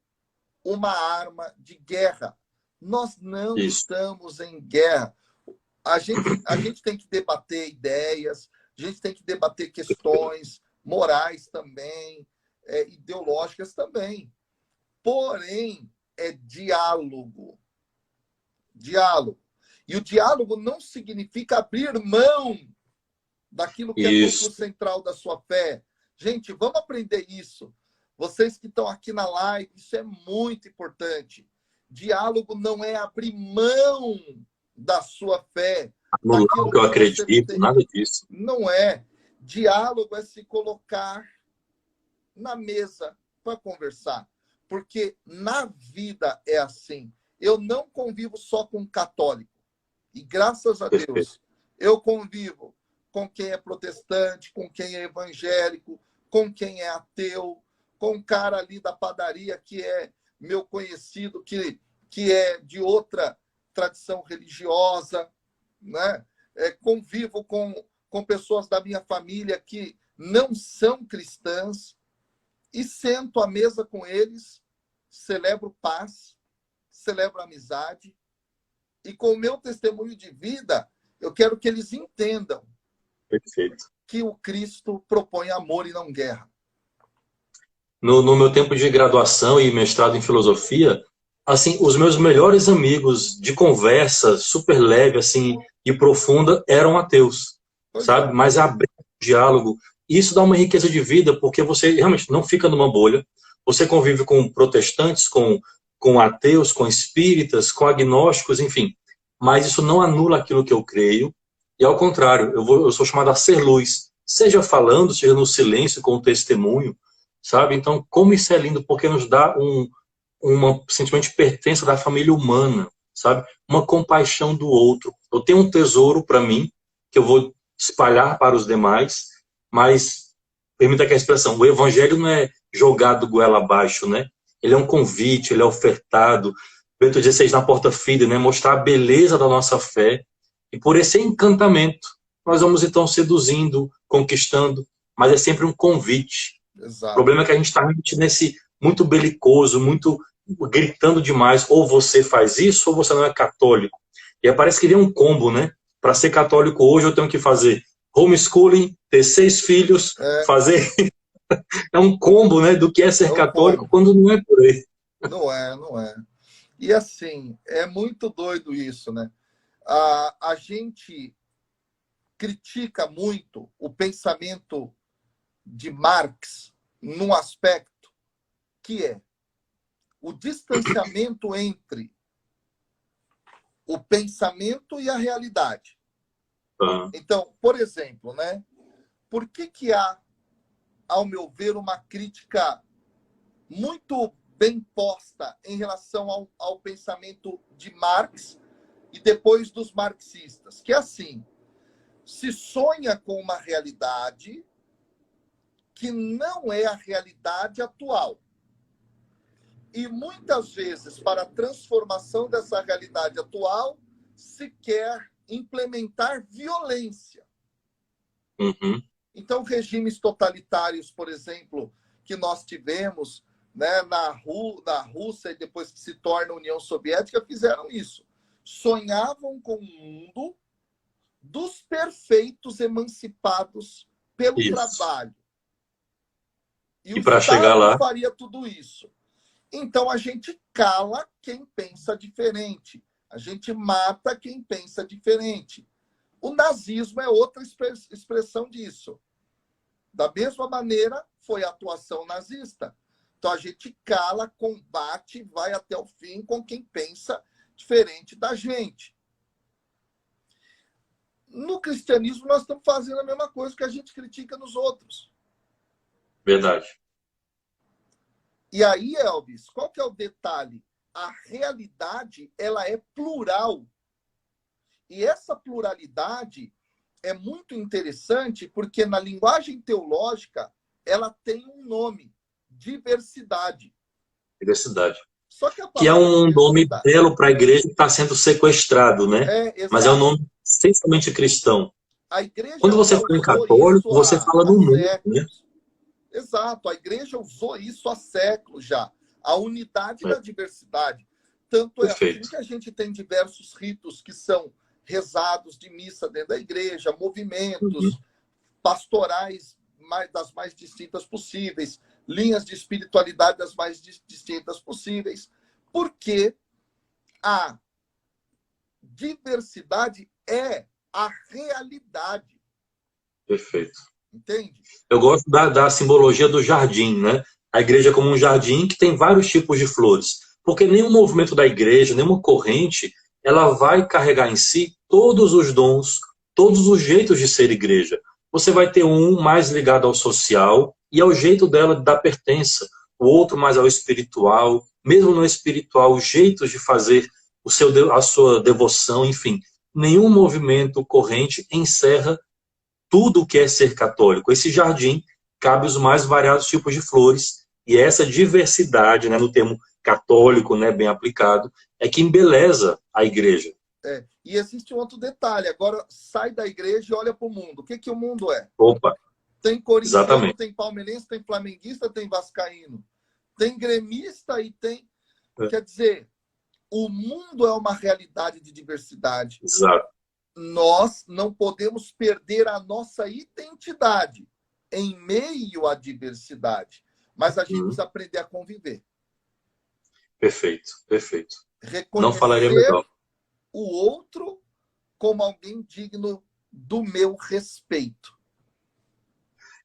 [SPEAKER 2] uma arma de guerra. Nós não
[SPEAKER 1] Isso.
[SPEAKER 2] estamos em guerra. A gente tem que debater ideias, a gente tem que debater questões morais também, ideológicas também. Porém, é diálogo. Diálogo. E o diálogo não significa abrir mão daquilo que é núcleo
[SPEAKER 1] Isso.
[SPEAKER 2] central da sua fé. Gente, vamos aprender isso. Vocês que estão aqui na live, isso é muito importante. Diálogo não é abrir mão da sua fé,
[SPEAKER 1] Anular o
[SPEAKER 2] daquilo
[SPEAKER 1] que eu
[SPEAKER 2] que você
[SPEAKER 1] acredito,
[SPEAKER 2] tem.
[SPEAKER 1] nada disso.
[SPEAKER 2] Não é. Diálogo é se colocar na mesa para conversar. Porque na vida é assim. Eu não convivo só com católico. E graças a
[SPEAKER 1] Perfeito.
[SPEAKER 2] Deus, eu convivo com quem é protestante, com quem é evangélico, com quem é ateu, com um cara ali da padaria que é meu conhecido, que é de outra tradição religiosa, né? Convivo com pessoas da minha família que não são cristãs e sento à mesa com eles, celebro paz, celebro amizade, e com o meu testemunho de vida, eu quero que eles entendam
[SPEAKER 1] Perfeito.
[SPEAKER 2] que o Cristo propõe amor e não guerra.
[SPEAKER 1] No meu tempo de graduação e mestrado em filosofia, assim, os meus melhores amigos de conversa super leve, assim, e profunda eram ateus,
[SPEAKER 2] Pois
[SPEAKER 1] sabe?
[SPEAKER 2] é,
[SPEAKER 1] Mas abrindo o diálogo, isso dá uma riqueza de vida, porque você realmente não fica numa bolha, você convive com protestantes, com ateus, com espíritas, com agnósticos, enfim. Mas isso não anula aquilo que eu creio, e ao contrário, eu sou chamado a ser luz, seja falando, seja no silêncio, com o testemunho, sabe? Então, como isso é lindo, porque nos dá uma sentimento de pertença da família humana, sabe? Uma compaixão do outro. Eu tenho um tesouro para mim, que eu vou espalhar para os demais, mas, permita que a expressão, o evangelho não é jogado goela abaixo, né? Ele é um convite, ele é ofertado. Bento XVI na porta fide, né? Mostrar a beleza da nossa fé. E por esse encantamento, nós vamos então seduzindo, conquistando, mas é sempre um convite. O
[SPEAKER 2] exato.
[SPEAKER 1] problema é que a gente está nesse muito belicoso, muito gritando demais. Ou você faz isso, ou você não é católico. E aí parece que vem um combo, né? Para ser católico hoje, eu tenho que fazer homeschooling, ter 6 filhos,
[SPEAKER 2] É,
[SPEAKER 1] fazer. É um combo, né? Do que é
[SPEAKER 2] é
[SPEAKER 1] ser
[SPEAKER 2] um
[SPEAKER 1] católico,
[SPEAKER 2] combo.
[SPEAKER 1] quando não é por aí.
[SPEAKER 2] Não é, não é. E assim, é muito doido isso, né? A gente critica muito o pensamento de Marx num aspecto que é o distanciamento entre o pensamento e a realidade.
[SPEAKER 1] Ah,
[SPEAKER 2] Então, por exemplo, né? Por que há, ao meu ver, uma crítica muito bem posta em relação ao pensamento de Marx e depois dos marxistas? Que é assim, se sonha com uma realidade que não é a realidade atual. E muitas vezes, para a transformação dessa realidade atual, se quer implementar violência.
[SPEAKER 1] Uhum.
[SPEAKER 2] Então, regimes totalitários, por exemplo, que nós tivemos, né, na Rússia e depois que se torna a União Soviética, fizeram isso. Sonhavam com um mundo dos perfeitos emancipados pelo trabalho.
[SPEAKER 1] E para chegar lá,
[SPEAKER 2] faria tudo isso. Então, a gente cala quem pensa diferente. A gente mata quem pensa diferente. O nazismo é outra expressão disso. Da mesma maneira, foi a atuação nazista. Então, a gente cala, combate, vai até o fim com quem pensa diferente da gente. No cristianismo, nós estamos fazendo a mesma coisa que a gente critica nos outros.
[SPEAKER 1] Verdade.
[SPEAKER 2] E aí, Elvis, qual que é o detalhe? A realidade, ela é plural. E essa pluralidade é muito interessante porque na linguagem teológica ela tem um nome, diversidade.
[SPEAKER 1] Diversidade.
[SPEAKER 2] Só que,
[SPEAKER 1] que é um nome belo para a igreja que está sendo sequestrado, né? Mas é um nome essencialmente cristão.
[SPEAKER 2] A igreja
[SPEAKER 1] Quando você fala em católico, você fala no mundo, né?
[SPEAKER 2] Exato, a igreja usou isso há séculos já. A unidade da diversidade. Tanto é assim que a gente tem diversos ritos que são rezados de missa dentro da igreja, movimentos pastorais das mais distintas possíveis, linhas de espiritualidade das mais distintas possíveis, porque a diversidade é a realidade.
[SPEAKER 1] Perfeito.
[SPEAKER 2] Entende?
[SPEAKER 1] Eu gosto da simbologia do jardim, né? A igreja como um jardim que tem vários tipos de flores. Porque nenhum movimento da igreja, nenhuma corrente, ela vai carregar em si todos os dons, todos os jeitos de ser igreja. Você vai ter um mais ligado ao social e ao jeito dela de dar pertença, o outro mais ao espiritual, mesmo no espiritual, os jeitos de fazer a sua devoção, enfim. Nenhum movimento corrente encerra tudo o que é ser católico. Esse jardim cabe os mais variados tipos de flores e essa diversidade, né, no termo católico, né, bem aplicado, é que embeleza a igreja.
[SPEAKER 2] E existe um outro detalhe. Agora, sai da igreja e olha para o mundo. O que o mundo é?
[SPEAKER 1] Opa!
[SPEAKER 2] Tem corintiano,
[SPEAKER 1] exatamente.
[SPEAKER 2] Tem palmeirense, tem flamenguista, tem vascaíno. Tem gremista e tem... Quer dizer, o mundo é uma realidade de diversidade.
[SPEAKER 1] Exato.
[SPEAKER 2] Nós não podemos perder a nossa identidade em meio à diversidade. Mas a gente precisa aprender a conviver.
[SPEAKER 1] Perfeito, perfeito.
[SPEAKER 2] Reconhecer
[SPEAKER 1] não falaria melhor.
[SPEAKER 2] O outro como alguém digno do meu respeito.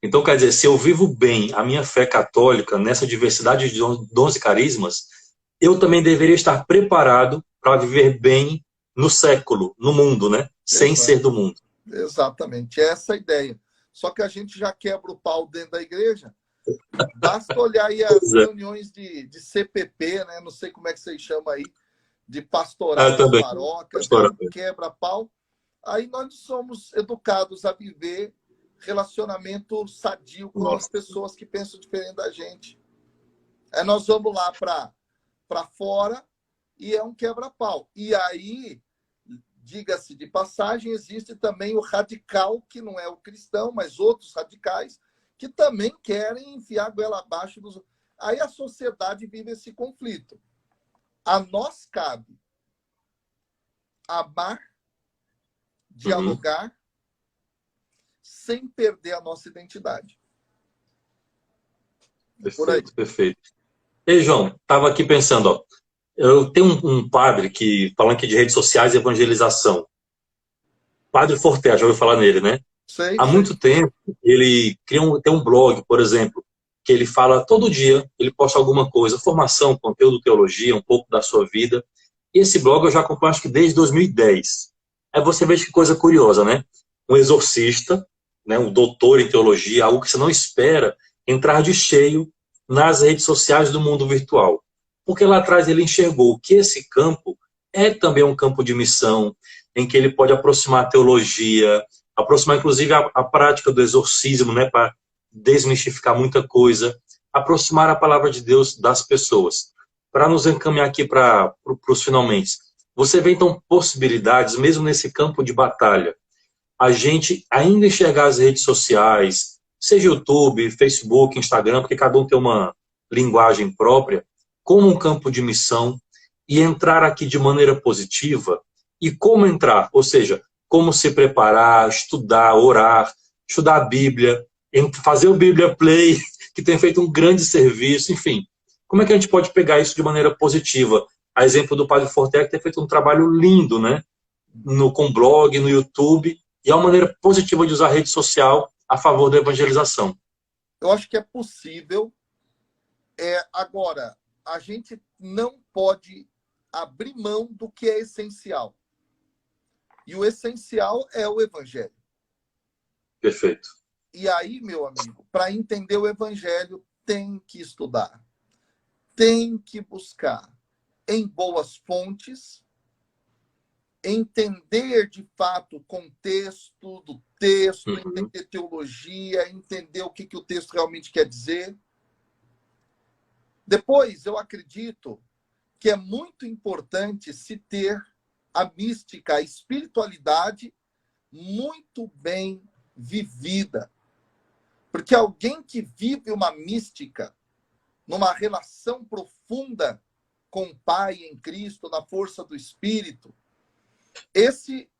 [SPEAKER 1] Então, quer dizer, se eu vivo bem a minha fé católica nessa diversidade de dons e carismas, eu também deveria estar preparado para viver bem no século, no mundo, né? Sem ser do mundo.
[SPEAKER 2] Exatamente, essa é a ideia. Só que a gente já quebra o pau dentro da igreja. Basta olhar aí as reuniões de CPP, né? Não sei como é que vocês chamam aí, de pastoral das paróquias, quebra-pau. Aí nós somos educados a viver relacionamento sadio com as pessoas que pensam diferente da gente. Aí nós vamos lá para fora e é um quebra-pau. E aí, diga-se de passagem, existe também o radical, que não é o cristão, mas outros radicais, que também querem enfiar a goela abaixo dos... Aí a sociedade vive esse conflito. A nós cabe amar, dialogar, sem perder a nossa identidade.
[SPEAKER 1] Perfeito, perfeito. Ei, João, estava aqui pensando, ó, eu tenho um padre que, falando aqui de redes sociais e evangelização, Padre Forte, já ouviu falar nele, né? Há muito tempo, ele tem um blog, por exemplo, que ele fala todo dia, ele posta alguma coisa, formação, conteúdo, teologia, um pouco da sua vida. E esse blog eu já acompanho, acho que desde 2010. Aí você vê que coisa curiosa, né? Um exorcista, né, um doutor em teologia, algo que você não espera, entrar de cheio nas redes sociais do mundo virtual. Porque lá atrás ele enxergou que esse campo é também um campo de missão, em que ele pode aproximar a teologia, aproximar inclusive a prática do exorcismo, né, para desmistificar muita coisa, aproximar a palavra de Deus das pessoas. Para nos encaminhar aqui para os finalmente, você vê então possibilidades, mesmo nesse campo de batalha, a gente ainda enxergar as redes sociais, seja YouTube, Facebook, Instagram, porque cada um tem uma linguagem própria, como um campo de missão e entrar aqui de maneira positiva. E como entrar? Ou seja, como se preparar, estudar, orar, estudar a Bíblia, fazer o Bíblia Play, que tem feito um grande serviço, enfim. Como é que a gente pode pegar isso de maneira positiva? A exemplo do Padre Forte, que tem feito um trabalho lindo, né? Com blog, no YouTube, e é uma maneira positiva de usar a rede social a favor da evangelização.
[SPEAKER 2] Eu acho que é possível. Agora, a gente não pode abrir mão do que é essencial. E o essencial é o evangelho.
[SPEAKER 1] Perfeito.
[SPEAKER 2] E aí, meu amigo, para entender o evangelho, tem que estudar. Tem que buscar em boas fontes, entender de fato o contexto do texto, entender teologia, entender o que o texto realmente quer dizer. Depois, eu acredito que é muito importante se ter a mística, a espiritualidade muito bem vivida. Porque alguém que vive uma mística, numa relação profunda com o Pai em Cristo, na força do Espírito, esse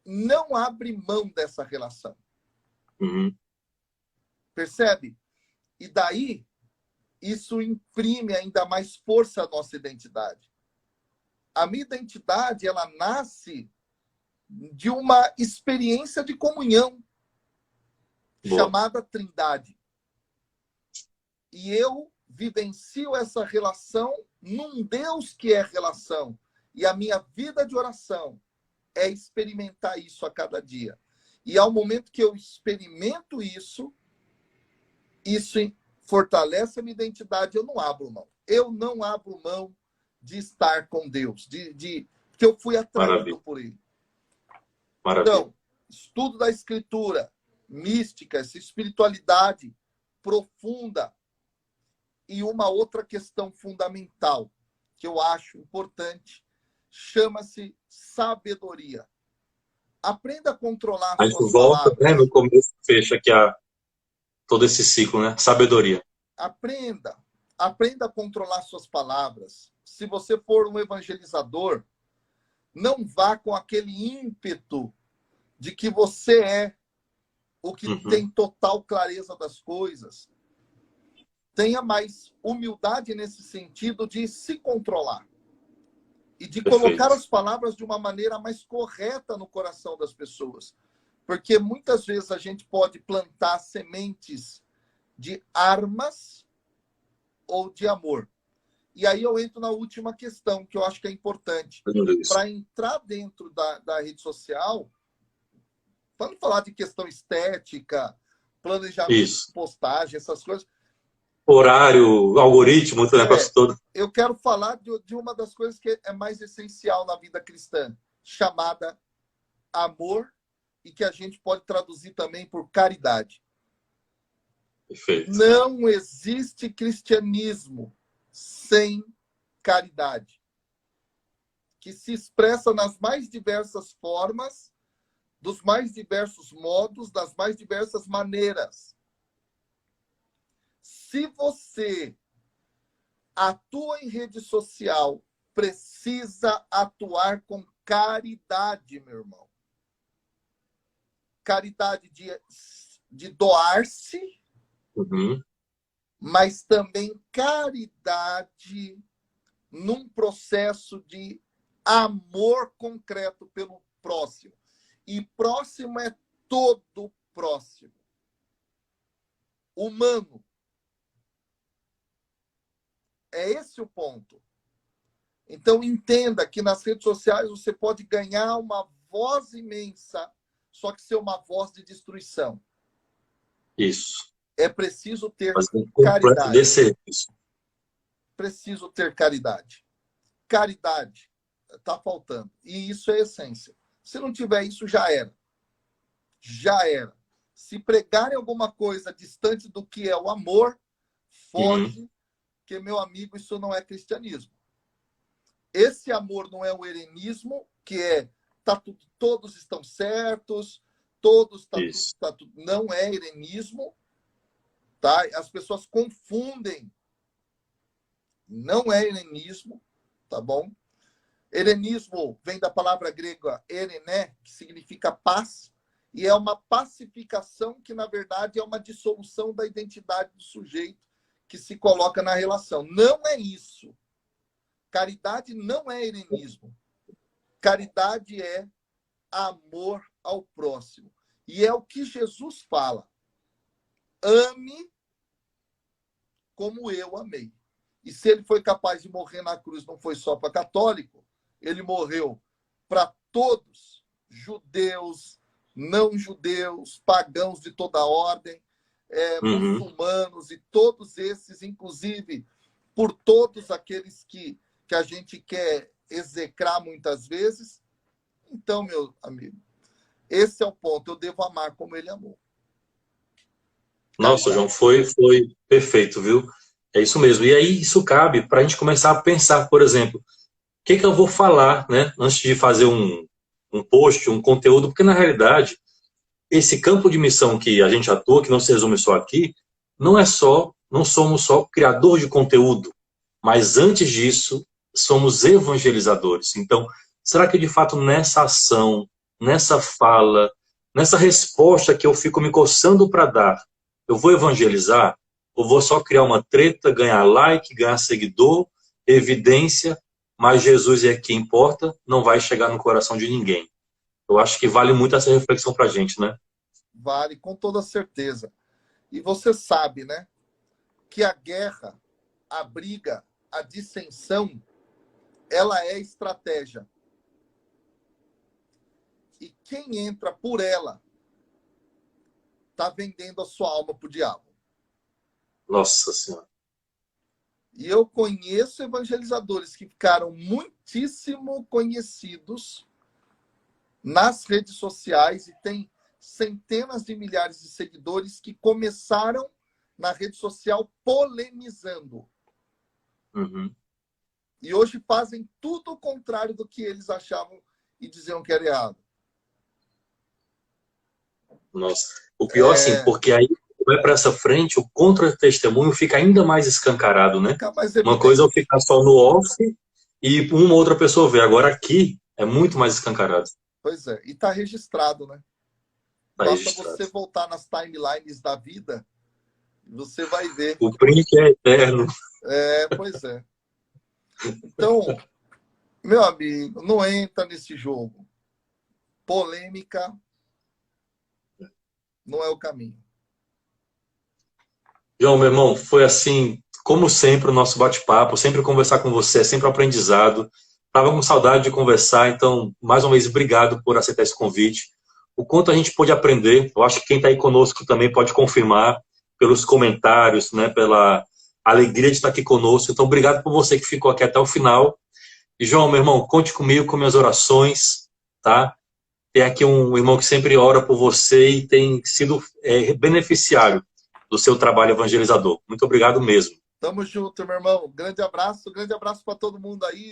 [SPEAKER 2] não abre mão dessa relação. Percebe? E daí, isso imprime ainda mais força à nossa identidade. A minha identidade, ela nasce de uma experiência de comunhão, chamada Trindade. E eu vivencio essa relação num Deus que é relação. E a minha vida de oração é experimentar isso a cada dia. E ao momento que eu experimento isso fortalece a minha identidade, eu não abro mão. Eu não abro mão de estar com Deus, porque eu fui atraído por Ele.
[SPEAKER 1] Maravilha.
[SPEAKER 2] Então, estudo da Escritura, mística, essa espiritualidade profunda. E uma outra questão fundamental, que eu acho importante, chama-se sabedoria. Aprenda a controlar
[SPEAKER 1] a
[SPEAKER 2] suas
[SPEAKER 1] gente volta,
[SPEAKER 2] palavras.
[SPEAKER 1] né, no começo, fecha aqui todo esse ciclo, né? Sabedoria.
[SPEAKER 2] Aprenda a controlar suas palavras. Se você for um evangelizador, não vá com aquele ímpeto de que você é o que tem total clareza das coisas. Tenha mais humildade nesse sentido de se controlar e de colocar as palavras de uma maneira mais correta no coração das pessoas. Porque muitas vezes a gente pode plantar sementes de armas ou de amor. E aí eu entro na última questão, que eu acho que é importante. Para entrar dentro da rede social, vamos falar de questão estética, planejamento de postagem, essas coisas.
[SPEAKER 1] Horário, algoritmo, o negócio todo.
[SPEAKER 2] Eu quero falar de uma das coisas que é mais essencial na vida cristã, chamada amor, e que a gente pode traduzir também por caridade.
[SPEAKER 1] Perfeito.
[SPEAKER 2] Não existe cristianismo sem caridade, que se expressa nas mais diversas formas, dos mais diversos modos, das mais diversas maneiras. Se você atua em rede social, precisa atuar com caridade, meu irmão. Caridade de doar-se, mas também caridade num processo de amor concreto pelo próximo. E próximo é todo próximo. Humano. É esse o ponto. Então, entenda que nas redes sociais você pode ganhar uma voz imensa, só que ser uma voz de destruição.
[SPEAKER 1] Isso.
[SPEAKER 2] É preciso ter
[SPEAKER 1] caridade.
[SPEAKER 2] Preciso ter caridade. Caridade está faltando. E isso é essência. Se não tiver isso, já era. Já era. Se pregarem alguma coisa distante do que é o amor, foge, que, meu amigo, isso não é cristianismo. Esse amor não é o herenismo, que é todos estão certos, todos tudo, não é herenismo, tá? As pessoas confundem. Não é helenismo, tá bom? Helenismo vem da palavra grega erené, que significa paz, e é uma pacificação que, na verdade, é uma dissolução da identidade do sujeito que se coloca na relação. Não é isso. Caridade não é helenismo. Caridade é amor ao próximo. E é o que Jesus fala. Ame como eu amei. E se ele foi capaz de morrer na cruz, não foi só para católico, ele morreu para todos, judeus, não judeus, pagãos de toda ordem, muçulmanos e todos esses, inclusive por todos aqueles que a gente quer execrar muitas vezes. Então, meu amigo, esse é o ponto. Eu devo amar como ele amou.
[SPEAKER 1] Nossa, João, foi perfeito, viu? É isso mesmo. E aí isso cabe para a gente começar a pensar, por exemplo, o que eu vou falar, né? Antes de fazer um post, um conteúdo, porque na realidade esse campo de missão que a gente atua, que não se resume só aqui, não somos só criador de conteúdo, mas antes disso somos evangelizadores. Então, será que de fato nessa ação, nessa fala, nessa resposta que eu fico me coçando para dar, eu vou evangelizar? Ou vou só criar uma treta, ganhar like, ganhar seguidor, evidência, mas Jesus é que importa, não vai chegar no coração de ninguém? Eu acho que vale muito essa reflexão para a gente, né?
[SPEAKER 2] Vale, com toda certeza. E você sabe, né, que a guerra, a briga, a dissensão, ela é estratégia. E quem entra por ela está vendendo a sua alma para o diabo.
[SPEAKER 1] Nossa Senhora.
[SPEAKER 2] E eu conheço evangelizadores que ficaram muitíssimo conhecidos nas redes sociais e têm centenas de milhares de seguidores que começaram na rede social polemizando. E hoje fazem tudo o contrário do que eles achavam e diziam que era errado.
[SPEAKER 1] Nossa. O pior, assim, porque aí vai para essa frente, o contra-testemunho fica ainda mais escancarado, né? Uma coisa é eu ficar só no off e uma outra pessoa ver. Agora aqui é muito mais escancarado.
[SPEAKER 2] Pois é. E está registrado, né? Basta você voltar nas timelines da vida, você vai ver.
[SPEAKER 1] O print é eterno.
[SPEAKER 2] Pois é. Então, meu amigo, não entra nesse jogo. Polêmica não é o caminho.
[SPEAKER 1] João, meu irmão, foi assim, como sempre, o nosso bate-papo, sempre conversar com você, sempre um aprendizado. Estava com saudade de conversar, então, mais uma vez, obrigado por aceitar esse convite. O quanto a gente pôde aprender, eu acho que quem está aí conosco também pode confirmar pelos comentários, né, pela alegria de estar aqui conosco. Então, obrigado por você que ficou aqui até o final. E, João, meu irmão, conte comigo com minhas orações, tá? Tem aqui um irmão que sempre ora por você e tem sido beneficiário do seu trabalho evangelizador. Muito obrigado mesmo.
[SPEAKER 2] Tamo junto, meu irmão. Grande abraço para todo mundo aí.